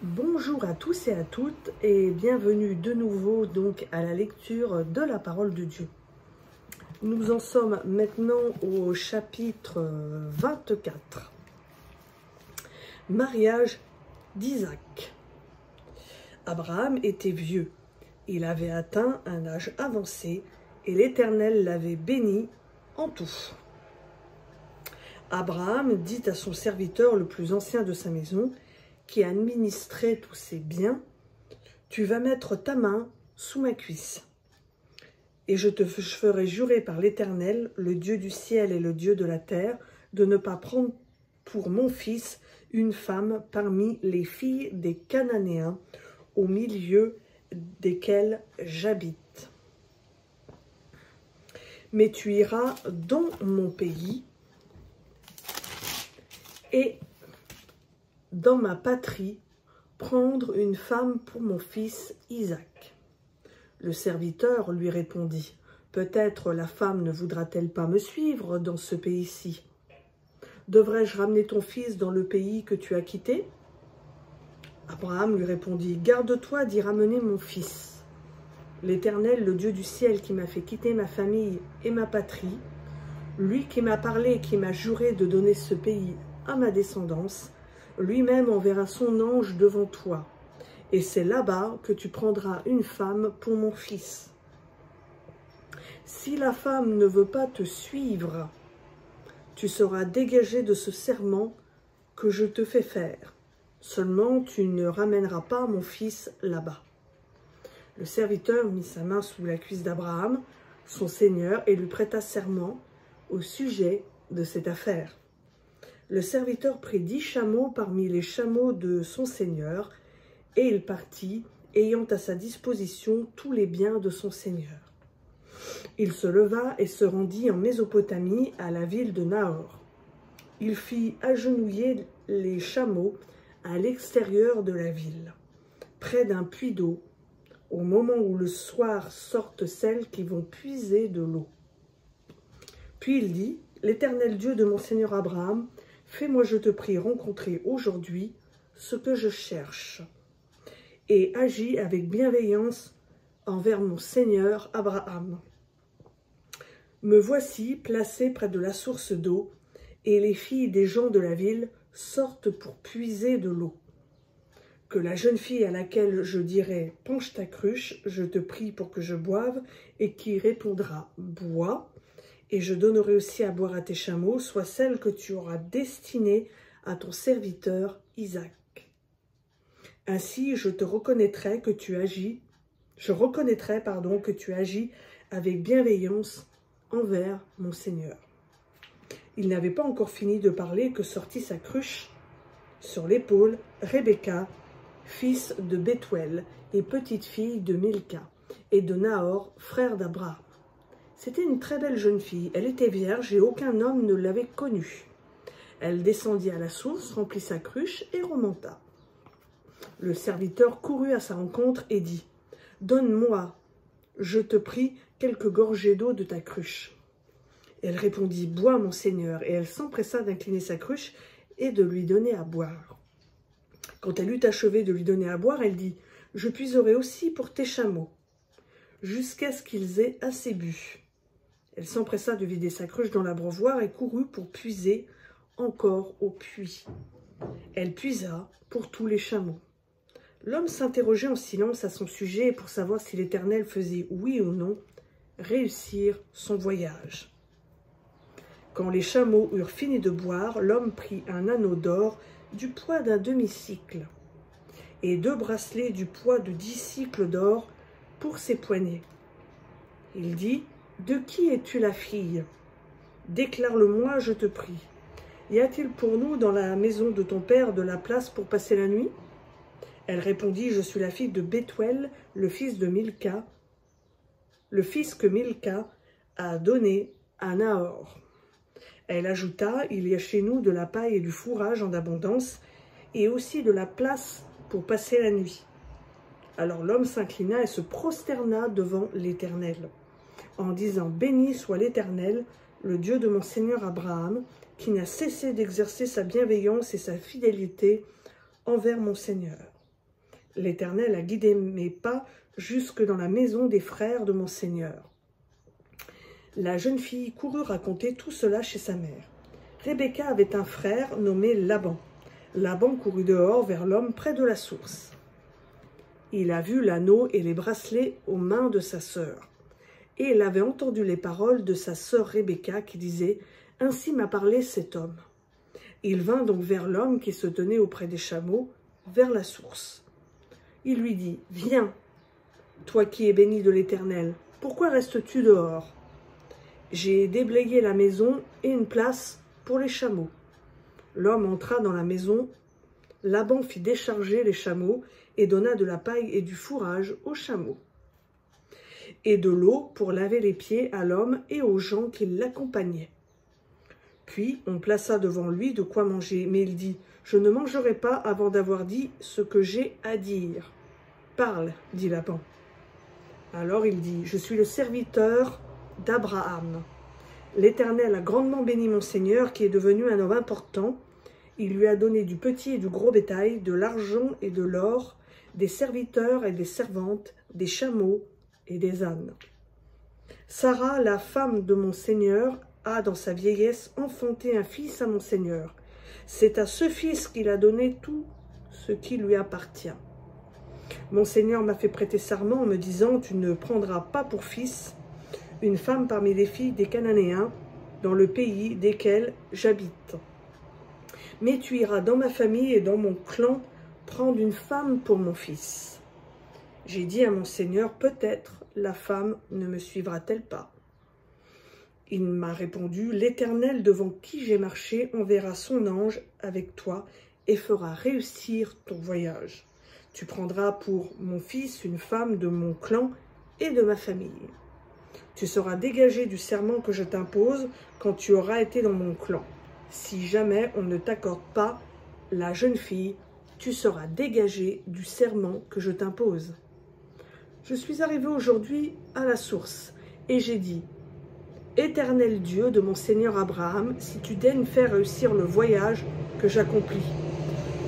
Bonjour à tous et à toutes et bienvenue de nouveau donc à la lecture de la parole de Dieu. Nous en sommes maintenant au chapitre 24. Mariage d'Isaac. Abraham était vieux, il avait atteint un âge avancé et l'Éternel l'avait béni en tout. Abraham dit à son serviteur le plus ancien de sa maison, qui administrait tous ses biens, « Tu vas mettre ta main sous ma cuisse, et je ferai jurer par l'Éternel, le Dieu du ciel et le Dieu de la terre, de ne pas prendre pour mon fils une femme parmi les filles des Cananéens, au milieu desquels j'habite. Mais tu iras dans mon pays, et dans ma patrie, prendre une femme pour mon fils Isaac. » Le serviteur lui répondit, « Peut-être la femme ne voudra-t-elle pas me suivre dans ce pays-ci? Devrais-je ramener ton fils dans le pays que tu as quitté? » Abraham lui répondit, « Garde-toi d'y ramener mon fils. L'Éternel, le Dieu du ciel qui m'a fait quitter ma famille et ma patrie, lui qui m'a parlé et qui m'a juré de donner ce pays à ma descendance, lui-même enverra son ange devant toi, et c'est là-bas que tu prendras une femme pour mon fils. Si la femme ne veut pas te suivre, tu seras dégagé de ce serment que je te fais faire. Seulement, tu ne ramèneras pas mon fils là-bas. » Le serviteur mit sa main sous la cuisse d'Abraham, son seigneur, et lui prêta serment au sujet de cette affaire. Le serviteur prit 10 chameaux parmi les chameaux de son seigneur, et il partit, ayant à sa disposition tous les biens de son seigneur. Il se leva et se rendit en Mésopotamie, à la ville de Nahor. Il fit agenouiller les chameaux à l'extérieur de la ville, près d'un puits d'eau, au moment où le soir sortent celles qui vont puiser de l'eau. Puis il dit, « L'Éternel Dieu de mon seigneur Abraham, fais-moi, je te prie, rencontrer aujourd'hui ce que je cherche, et agis avec bienveillance envers mon seigneur Abraham. Me voici placé près de la source d'eau, et les filles des gens de la ville sortent pour puiser de l'eau. Que la jeune fille à laquelle je dirai « Penche ta cruche, je te prie pour que je boive », et qui répondra « Bois », et je donnerai aussi à boire à tes chameaux, soit celle que tu auras destinée à ton serviteur Isaac. Ainsi, je reconnaîtrai que tu agis avec bienveillance envers mon Seigneur. Il n'avait pas encore fini de parler que sortit sa cruche sur l'épaule Rebecca, fils de Bethuel et petite fille de Milca, et de Nahor, frère d'Abraham. C'était une très belle jeune fille, elle était vierge et aucun homme ne l'avait connue. Elle descendit à la source, remplit sa cruche et remonta. Le serviteur courut à sa rencontre et dit, « Donne-moi, je te prie, quelques gorgées d'eau de ta cruche. » Elle répondit, « Bois, mon seigneur. » Et elle s'empressa d'incliner sa cruche et de lui donner à boire. Quand elle eut achevé de lui donner à boire, elle dit, « Je puiserai aussi pour tes chameaux, jusqu'à ce qu'ils aient assez bu. » Elle s'empressa de vider sa cruche dans l'abreuvoir et courut pour puiser encore au puits. Elle puisa pour tous les chameaux. L'homme s'interrogeait en silence à son sujet pour savoir si l'Éternel faisait, oui ou non, réussir son voyage. Quand les chameaux eurent fini de boire, l'homme prit un anneau d'or du poids d'un demi-cycle et 2 bracelets du poids de 10 cycles d'or pour ses poignets. Il dit, « De qui es-tu la fille? Déclare-le-moi, je te prie. Y a-t-il pour nous dans la maison de ton père de la place pour passer la nuit? » Elle répondit, « Je suis la fille de Bethuel, le fils que Milca a donné à Nahor. » Elle ajouta, « Il y a chez nous de la paille et du fourrage en abondance, et aussi de la place pour passer la nuit. » Alors l'homme s'inclina et se prosterna devant l'Éternel, en disant, « Béni soit l'Éternel, le Dieu de mon Seigneur Abraham, qui n'a cessé d'exercer sa bienveillance et sa fidélité envers mon Seigneur. L'Éternel a guidé mes pas jusque dans la maison des frères de mon Seigneur. » La jeune fille courut raconter tout cela chez sa mère. Rebecca avait un frère nommé Laban. Laban courut dehors vers l'homme près de la source. Il a vu l'anneau et les bracelets aux mains de sa sœur. Et il avait entendu les paroles de sa sœur Rebecca qui disait « Ainsi m'a parlé cet homme ». Il vint donc vers l'homme qui se tenait auprès des chameaux, vers la source. Il lui dit « Viens, toi qui es béni de l'Éternel, pourquoi restes-tu dehors ? J'ai déblayé la maison et une place pour les chameaux. » L'homme entra dans la maison. Laban fit décharger les chameaux et donna de la paille et du fourrage aux chameaux, et de l'eau pour laver les pieds à l'homme et aux gens qui l'accompagnaient. Puis on plaça devant lui de quoi manger, mais il dit « Je ne mangerai pas avant d'avoir dit ce que j'ai à dire. »« Parle, dit Laban. » Alors il dit « Je suis le serviteur d'Abraham. L'Éternel a grandement béni mon Seigneur, qui est devenu un homme important. Il lui a donné du petit et du gros bétail, de l'argent et de l'or, des serviteurs et des servantes, des chameaux et des ânes. Sarah, la femme de mon Seigneur, a dans sa vieillesse enfanté un fils à mon Seigneur. C'est à ce fils qu'il a donné tout ce qui lui appartient. Mon Seigneur m'a fait prêter serment en me disant « Tu ne prendras pas pour fils une femme parmi les filles des Cananéens, dans le pays desquels j'habite. Mais tu iras dans ma famille et dans mon clan prendre une femme pour mon fils. » J'ai dit à mon Seigneur, peut-être la femme ne me suivra-t-elle pas. Il m'a répondu, l'Éternel devant qui j'ai marché enverra son ange avec toi et fera réussir ton voyage. Tu prendras pour mon fils une femme de mon clan et de ma famille. Tu seras dégagé du serment que je t'impose quand tu auras été dans mon clan. Si jamais on ne t'accorde pas la jeune fille, tu seras dégagé du serment que je t'impose. Je suis arrivé aujourd'hui à la source, et j'ai dit, Éternel Dieu de mon Seigneur Abraham, si tu daignes faire réussir le voyage que j'accomplis,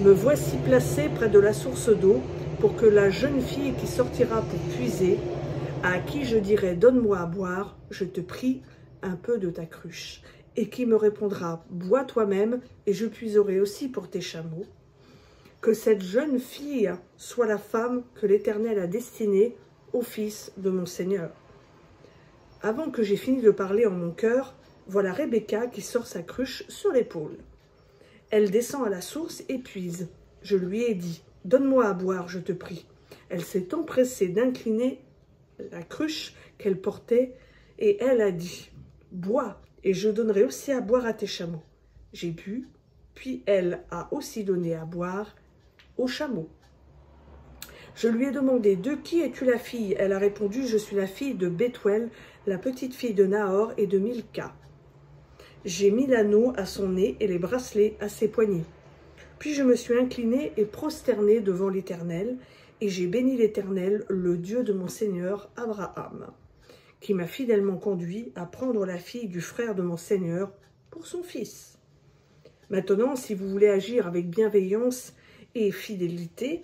me voici placé près de la source d'eau, pour que la jeune fille qui sortira pour puiser, à qui je dirai, donne-moi à boire, je te prie un peu de ta cruche, et qui me répondra, bois toi-même, et je puiserai aussi pour tes chameaux, que cette jeune fille soit la femme que l'Éternel a destinée au fils de mon Seigneur. Avant que j'aie fini de parler en mon cœur, voilà Rebecca qui sort sa cruche sur l'épaule. Elle descend à la source et puise. Je lui ai dit, donne-moi à boire, je te prie. Elle s'est empressée d'incliner la cruche qu'elle portait et elle a dit, bois et je donnerai aussi à boire à tes chameaux. J'ai bu, puis elle a aussi donné à boire aux chameaux. Je lui ai demandé, de qui es-tu la fille? Elle a répondu, je suis la fille de Bethuel, la petite fille de Nahor et de Milka. J'ai mis l'anneau à son nez et les bracelets à ses poignets. Puis je me suis inclinée et prosternée devant l'Éternel, et j'ai béni l'Éternel, le Dieu de mon Seigneur Abraham, qui m'a fidèlement conduit à prendre la fille du frère de mon Seigneur pour son fils. Maintenant, si vous voulez agir avec bienveillance et fidélité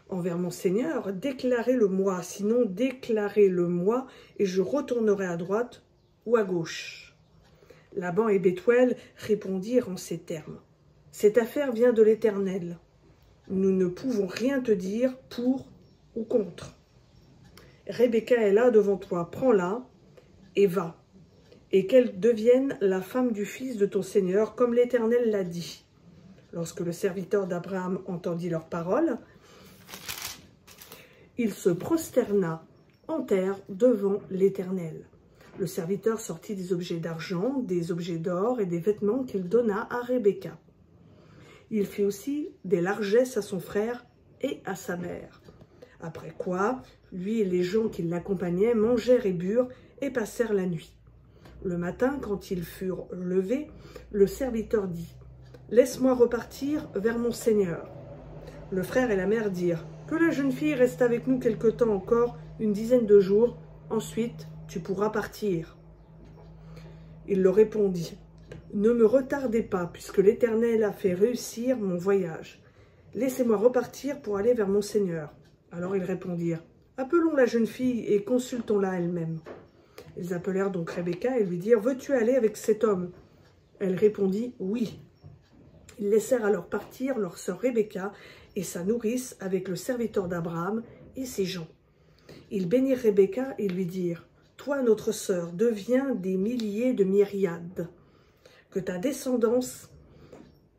envers mon Seigneur, déclarez-le-moi, sinon déclarez-le-moi, et je retournerai à droite ou à gauche. Laban et Bethuel répondirent en ces termes. Cette affaire vient de l'Éternel. Nous ne pouvons rien te dire pour ou contre. Rebecca est là devant toi, prends-la et va, et qu'elle devienne la femme du fils de ton Seigneur, comme l'Éternel l'a dit. Lorsque le serviteur d'Abraham entendit leurs paroles, il se prosterna en terre devant l'Éternel. Le serviteur sortit des objets d'argent, des objets d'or et des vêtements qu'il donna à Rebecca. Il fit aussi des largesses à son frère et à sa mère. Après quoi, lui et les gens qui l'accompagnaient mangèrent et burent et passèrent la nuit. Le matin, quand ils furent levés, le serviteur dit « Laisse-moi repartir vers mon Seigneur. » Le frère et la mère dirent « Que la jeune fille reste avec nous quelque temps encore, une dizaine de jours, ensuite tu pourras partir. » Il leur répondit « Ne me retardez pas, puisque l'Éternel a fait réussir mon voyage. « Laissez-moi repartir pour aller vers mon Seigneur. » Alors ils répondirent, « Appelons la jeune fille et consultons-la elle-même. » Ils appelèrent donc Rebecca et lui dirent, « Veux-tu aller avec cet homme ?» Elle répondit, « Oui. » Ils laissèrent alors partir leur sœur Rebecca et sa nourrice avec le serviteur d'Abraham et ses gens. Ils bénirent Rebecca et lui dirent, « Toi, notre sœur, deviens des milliers de myriades, que ta descendance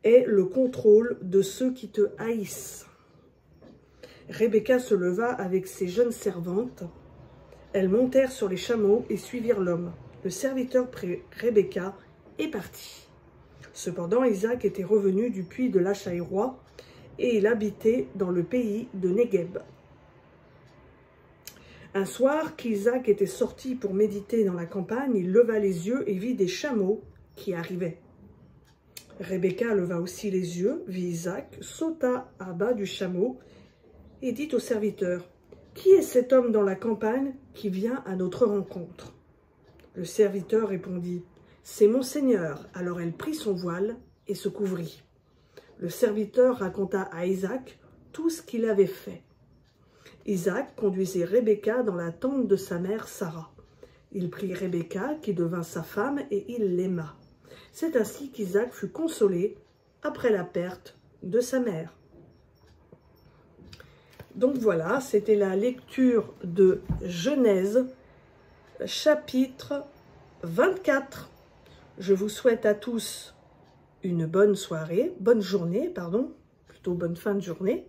ait le contrôle de ceux qui te haïssent. » Rebecca se leva avec ses jeunes servantes. Elles montèrent sur les chameaux et suivirent l'homme. Le serviteur prit Rebecca et partit. Cependant, Isaac était revenu du puits de Lachaïrois et il habitait dans le pays de Négueb. Un soir qu'Isaac était sorti pour méditer dans la campagne, il leva les yeux et vit des chameaux qui arrivaient. Rebecca leva aussi les yeux, vit Isaac, sauta à bas du chameau et dit au serviteur, « Qui est cet homme dans la campagne qui vient à notre rencontre ?» Le serviteur répondit, « C'est mon Seigneur. » Alors elle prit son voile et se couvrit. Le serviteur raconta à Isaac tout ce qu'il avait fait. Isaac conduisit Rebecca dans la tente de sa mère Sarah. Il prit Rebecca, qui devint sa femme, et il l'aima. C'est ainsi qu'Isaac fut consolé après la perte de sa mère. Donc voilà, c'était la lecture de Genèse, chapitre 24. Je vous souhaite à tous une bonne journée, plutôt bonne fin de journée.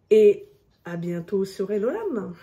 Et à bientôt sur Elolam.